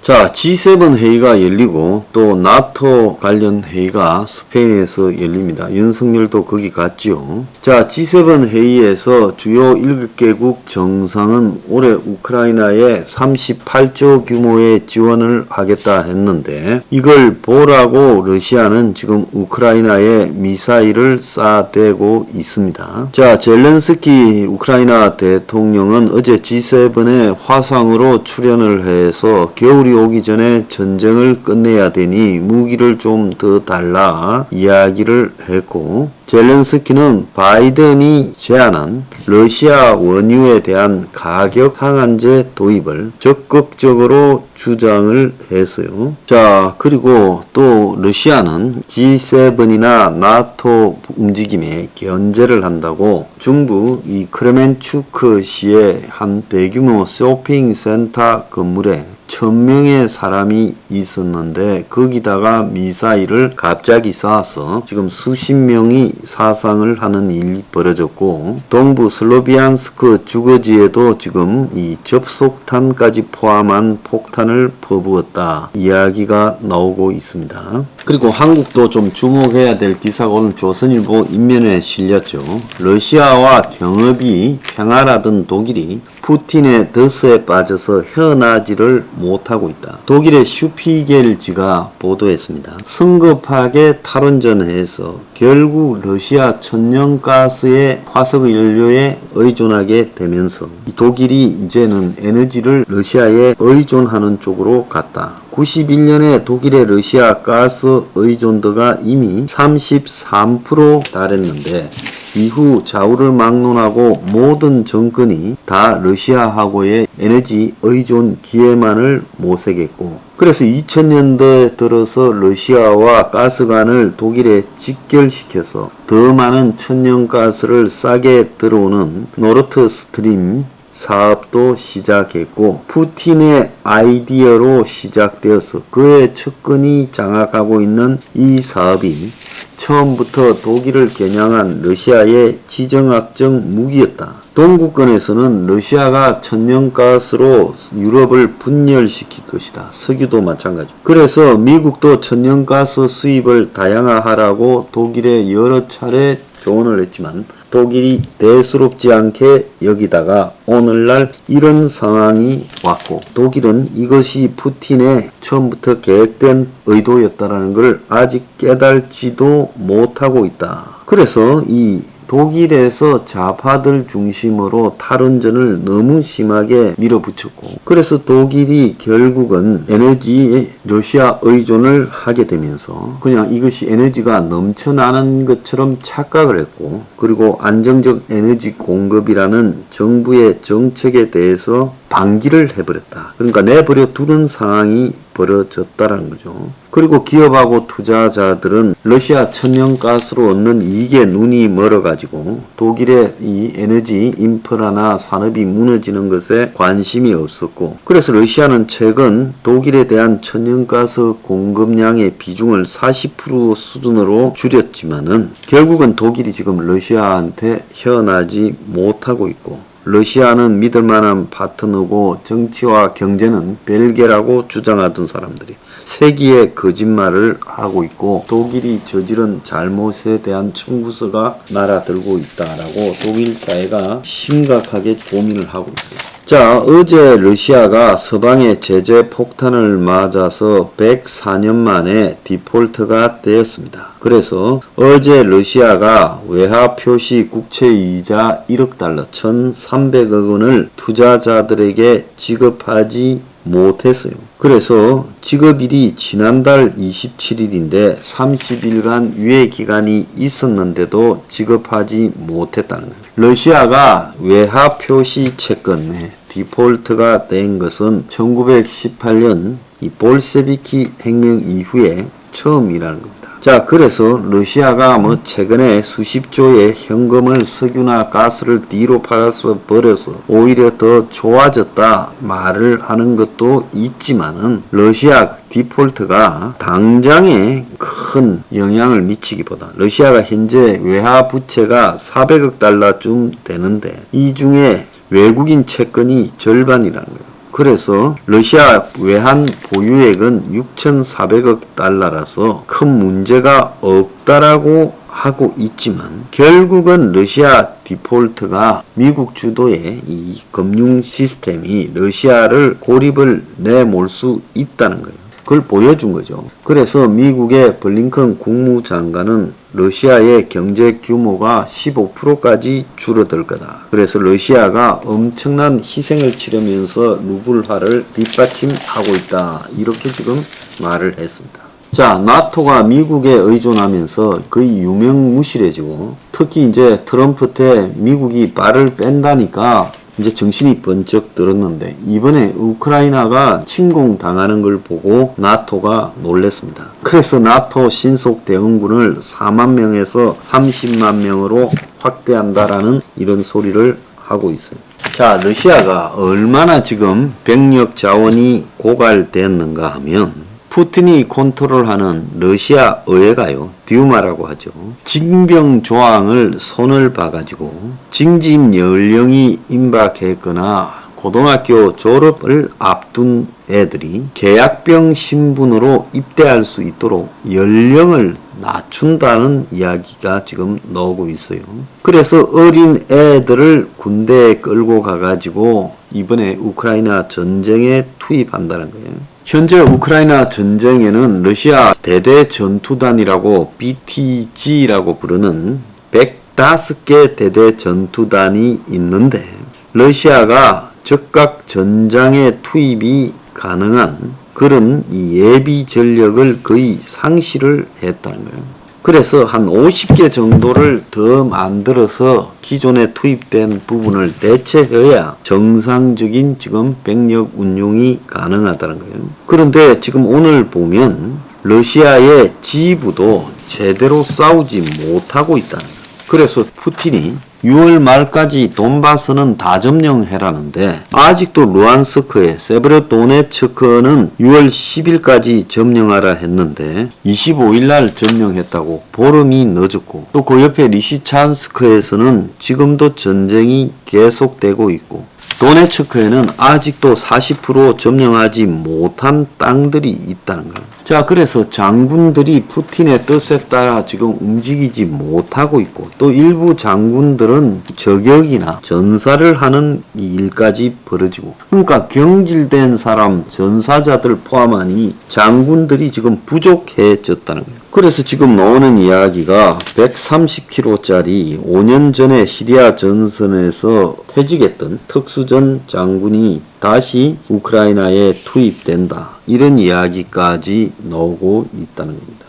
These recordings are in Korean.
자, G7 회의가 열리고 또 나토 관련 회의가 스페인에서 열립니다. 윤석열도 거기 갔지요. 자, G7 회의에서 주요 7개국 정상은 올해 우크라이나에 38조 규모의 지원을 하겠다 했는데 이걸 보라고 러시아는 지금 우크라이나에 미사일을 쏴대고 있습니다. 자, 젤렌스키 우크라이나 대통령은 어제 G7의 화상으로 출연을 해서 겨울이 오기 전에 전쟁을 끝내야 되니 무기를 좀 더 달라 이야기를 했고, 젤렌스키는 바이든이 제안한 러시아 원유에 대한 가격 상한제 도입을 적극적으로 주장을 했어요. 자, 그리고 또 러시아는 G7이나 나토 움직임에 견제를 한다고 중부 이 크레멘추크 시의 한 대규모 쇼핑센터 건물에 1000명의 사람이 있었는데 거기다가 미사일을 갑자기 쏴서 지금 수십 명이 사상을 하는 일이 벌어졌고, 동부 슬로비안스크 주거지에도 지금 이 접속탄까지 포함한 폭탄을 퍼부었다 이야기가 나오고 있습니다. 그리고 한국도 좀 주목해야 될 기사가 오늘 조선일보 인면에 실렸죠. 러시아와 경협이 평화라던 독일이 푸틴의 덫에 빠져서 헤어나지를 못하고 있다. 독일의 슈피겔지가 보도했습니다. 성급하게 탈원전해서 결국 러시아 천연가스의 화석연료에 의존하게 되면서 독일이 이제는 에너지를 러시아에 의존하는 쪽으로 갔다. 91년에 독일의 러시아 가스 의존도가 이미 33% 달했는데 이후 좌우를 막론하고 모든 정권이 다 러시아하고의 에너지 의존 기회만을 모색했고, 그래서 2000년대 들어서 러시아와 가스관을 독일에 직결시켜서 더 많은 천연가스를 싸게 들어오는 노르트 스트림 사업도 시작했고, 푸틴의 아이디어로 시작되어서 그의 측근이 장악하고 있는 이 사업이 처음부터 독일을 겨냥한 러시아의 지정학적 무기였다. 동구권에서는 러시아가 천연가스로 유럽을 분열시킬 것이다. 석유도 마찬가지. 그래서 미국도 천연가스 수입을 다양화하라고 독일에 여러 차례 조언을 했지만 독일이 대수롭지 않게 여기다가 오늘날 이런 상황이 왔고, 독일은 이것이 푸틴의 처음부터 계획된 의도였다라는 걸 아직 깨달지도 못하고 있다. 그래서 이 독일에서 좌파들 중심으로 탈원전을 너무 심하게 밀어붙였고, 그래서 독일이 결국은 에너지에 러시아 의존을 하게 되면서 그냥 이것이 에너지가 넘쳐나는 것처럼 착각을 했고, 그리고 안정적 에너지 공급이라는 정부의 정책에 대해서 방기를 해버렸다. 그러니까 내버려 두는 상황이 벌어졌다라는 거죠. 그리고 기업하고 투자자들은 러시아 천연가스로 얻는 이익에 눈이 멀어가지고 독일의 이 에너지 인프라나 산업이 무너지는 것에 관심이 없었고, 그래서 러시아는 최근 독일에 대한 천연가스 공급량의 비중을 40% 수준으로 줄였지만은 결국은 독일이 지금 러시아한테 헤어나지 못하고 있고, 러시아는 믿을만한 파트너고 정치와 경제는 별개라고 주장하던 사람들이 세기의 거짓말을 하고 있고, 독일이 저지른 잘못에 대한 청구서가 날아들고 있다라고 독일 사회가 심각하게 고민을 하고 있어요. 자, 어제 러시아가 서방의 제재 폭탄을 맞아서 104년 만에 디폴트가 되었습니다. 그래서 어제 러시아가 외화 표시 국채이자 1억 달러 1,300억 원을 투자자들에게 지급하지 못했어요. 그래서 지급일이 지난달 27일인데 30일간 유예 기간이 있었는데도 지급하지 못했다는 거예요. 러시아가 외화 표시 채권에 디폴트가 된 것은 1918년 이 볼셰비키 혁명 이후에 처음이라는 겁니다. 자, 그래서 러시아가 최근에 수십조의 현금을 석유나 가스를 뒤로 팔아서 버려서 오히려 더 좋아졌다 말을 하는 것도 있지만은 러시아 디폴트가 당장에 큰 영향을 미치기보다 러시아가 현재 외화 부채가 400억 달러쯤 되는데 이 중에 외국인 채권이 절반이라는 거예요. 그래서 러시아 외환 보유액은 6,400억 달러라서 큰 문제가 없다라고 하고 있지만 결국은 러시아 디폴트가 미국 주도의 이 금융 시스템이 러시아를 고립을 내몰 수 있다는 거예요. 그걸 보여준 거죠. 그래서 미국의 블링컨 국무장관은 러시아의 경제 규모가 15%까지 줄어들 거다. 그래서 러시아가 엄청난 희생을 치르면서 루블화를 뒷받침하고 있다. 이렇게 지금 말을 했습니다. 자, 나토가 미국에 의존하면서 거의 유명무실해지고 특히 이제 트럼프 때 미국이 발을 뺀다니까 이제 정신이 번쩍 들었는데 이번에 우크라이나가 침공당하는 걸 보고 나토가 놀랬습니다. 그래서 나토 신속 대응군을 4만 명에서 30만 명으로 확대한다라는 이런 소리를 하고 있어요. 자, 러시아가 얼마나 지금 병력 자원이 고갈됐는가 하면 푸틴이 컨트롤하는 러시아 의회가요, 듀마라고 하죠. 징병 조항을 손을 봐가지고 징집 연령이 임박했거나 고등학교 졸업을 앞둔 애들이 계약병 신분으로 입대할 수 있도록 연령을 낮춘다는 이야기가 지금 나오고 있어요. 그래서 어린 애들을 군대에 끌고 가가지고 이번에 우크라이나 전쟁에 투입한다는 거예요. 현재 우크라이나 전쟁에는 러시아 대대 전투단이라고 BTG라고 부르는 105개 대대 전투단이 있는데 러시아가 즉각 전장에 투입이 가능한 그런 이 예비 전력을 거의 상실을 했다는 거예요. 그래서 한 50개 정도를 더 만들어서 기존에 투입된 부분을 대체해야 정상적인 지금 병력 운용이 가능하다는 거예요. 그런데 지금 오늘 보면 러시아의 지부도 제대로 싸우지 못하고 있다는 거예요. 그래서 푸틴이 6월 말까지 돈바스는 다 점령해라는데 아직도 루안스크에 세베르도네츠크는 6월 10일까지 점령하라 했는데 25일날 점령했다고 보름이 늦었고 또 그 옆에 리시찬스크에서는 지금도 전쟁이 계속되고 있고 도네츠크에는 아직도 40% 점령하지 못한 땅들이 있다는 거예요. 자, 그래서 장군들이 푸틴의 뜻에 따라 지금 움직이지 못하고 있고 또 일부 장군들은 저격이나 전사를 하는 일까지 벌어지고 그러니까 경질된 사람, 전사자들 포함하니 장군들이 지금 부족해졌다는 거예요. 그래서 지금 나오는 이야기가 130km짜리 5년 전에 시리아 전선에서 퇴직했던 특수전 장군이 다시 우크라이나에 투입된다. 이런 이야기까지 나오고 있다는 겁니다.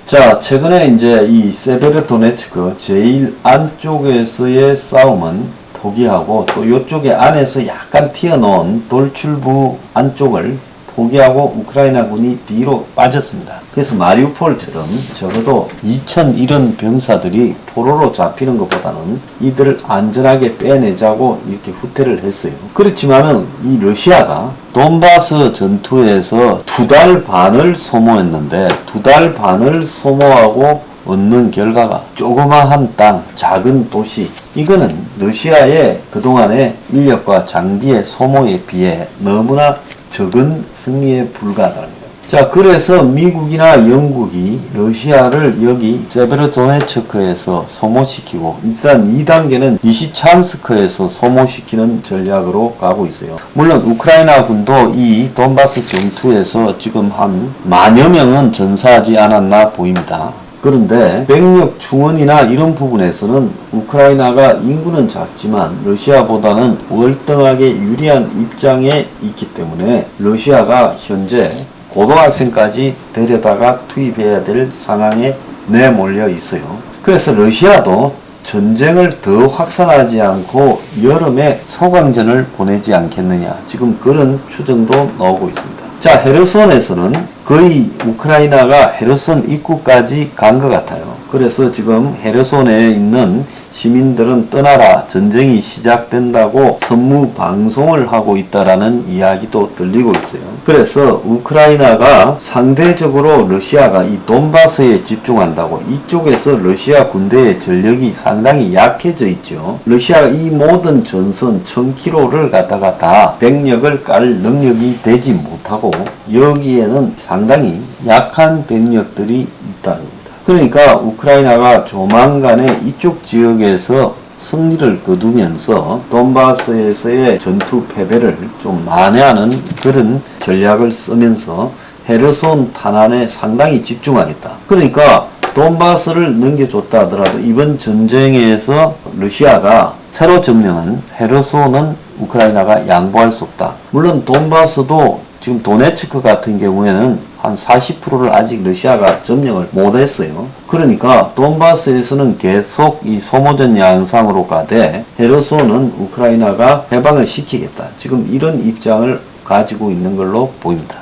자, 최근에 이제 이 세베르도네츠크 제일 안쪽에서의 싸움은 포기하고 또 이쪽에 안에서 약간 튀어나온 돌출부 안쪽을 포기하고 우크라이나 군이 뒤로 빠졌습니다. 그래서 마리우폴처럼 적어도 2,000 이런 병사들이 포로로 잡히는 것보다는 이들을 안전하게 빼내자고 이렇게 후퇴를 했어요. 그렇지만은 이 러시아가 돈바스 전투에서 2달 반을 소모했는데 2달 반을 소모하고 얻는 결과가 조그마한 땅, 작은 도시 이거는 러시아의 그동안의 인력과 장비의 소모에 비해 너무나 적은 승리에 불과하다는 거예요. 자, 그래서 미국이나 영국이 러시아를 여기 세베르도네츠크에서 소모시키고 일단 2단계는 리시찬스크에서 소모시키는 전략으로 가고 있어요. 물론 우크라이나 군도 이 돈바스 전투에서 지금 한 10,000여 명은 전사하지 않았나 보입니다. 그런데 병력 충원이나 이런 부분에서는 우크라이나가 인구는 작지만 러시아보다는 월등하게 유리한 입장에 있기 때문에 러시아가 현재 고등학생까지 데려다가 투입해야 될 상황에 내몰려 있어요. 그래서 러시아도 전쟁을 더 확산하지 않고 여름에 소강전을 보내지 않겠느냐 지금 그런 추정도 나오고 있습니다. 자, 헤르손에서는 거의 우크라이나가 헤르손 입구까지 간 것 같아요. 그래서 지금 헤르손에 있는 시민들은 떠나라, 전쟁이 시작된다고 선무 방송을 하고 있다라는 이야기도 들리고 있어요. 그래서 우크라이나가 상대적으로 러시아가 이 돈바스에 집중한다고, 이쪽에서 러시아 군대의 전력이 상당히 약해져 있죠. 러시아가 이 모든 전선 1000km를 갖다가 다 병력을 깔 능력이 되지 못하고 여기에는 상당히 약한 병력들이 있다는 겁니다. 그러니까 우크라이나가 조만간에 이쪽 지역에서 승리를 거두면서 돈바스에서의 전투 패배를 좀 만회하는 그런 전략을 쓰면서 헤르손 탄환에 상당히 집중하겠다. 그러니까 돈바스를 넘겨줬다 하더라도 이번 전쟁에서 러시아가 새로 점령한 헤르손은 우크라이나가 양보할 수 없다. 물론 돈바스도 지금 도네츠크 같은 경우에는 한 40%를 아직 러시아가 점령을 못했어요. 그러니까 돈바스에서는 계속 이 소모전 양상으로 가되 헤르손은 우크라이나가 해방을 시키겠다. 지금 이런 입장을 가지고 있는 걸로 보입니다.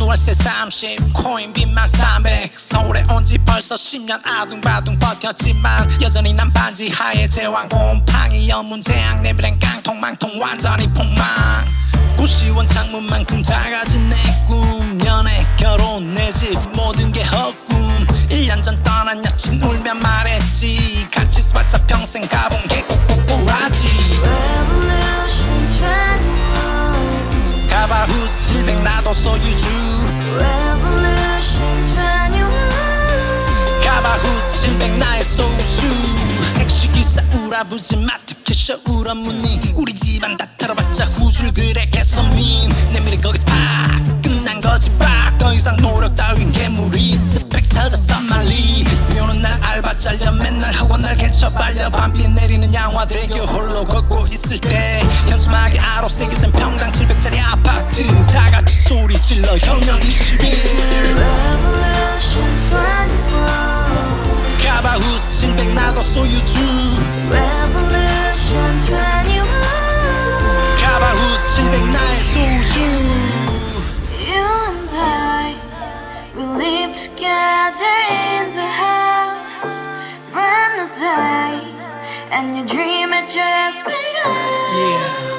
월세 30 코인빚만 300 서울에 온 지 벌써 10년 아둥바둥 버텼지만 여전히 난 반지 하에 제왕 곰팡이 연문제약 내비랑 깡통망통 완전히 폭망 90원 창문만큼 작아진 내 꿈 연애 결혼 내 집 모든 게 헛꿈 1년 전 떠난 여친 울며 말했지 같이 써봤자 평생 가본 게 꼭꼭꼭라지 가바후스 700 나도 소유주 가바후스 700 나의 소주 택시기사 우라부지 마트 캐셔 울어무니 우리 집안 다 털어봤자 후줄 그래 개선민 내미래 거기서 팍 끝난 거지 팍 더 이상 노력 따윈 괴물이 스펙 찾았어 말리 비오는 날 알바 잘려 맨날 학원 날 개쳐 발려 밤비 내리는 양화대교 홀로 걷고 있을 때 현수막에 아로 새겨진 평당 700짜리 아파트 다같이 소리 질러 혁명 21 가바후스 700 나도 소유주 가바후스 700 나의 소주 Together in the house, brand new day, and your dream had just begun. Yeah.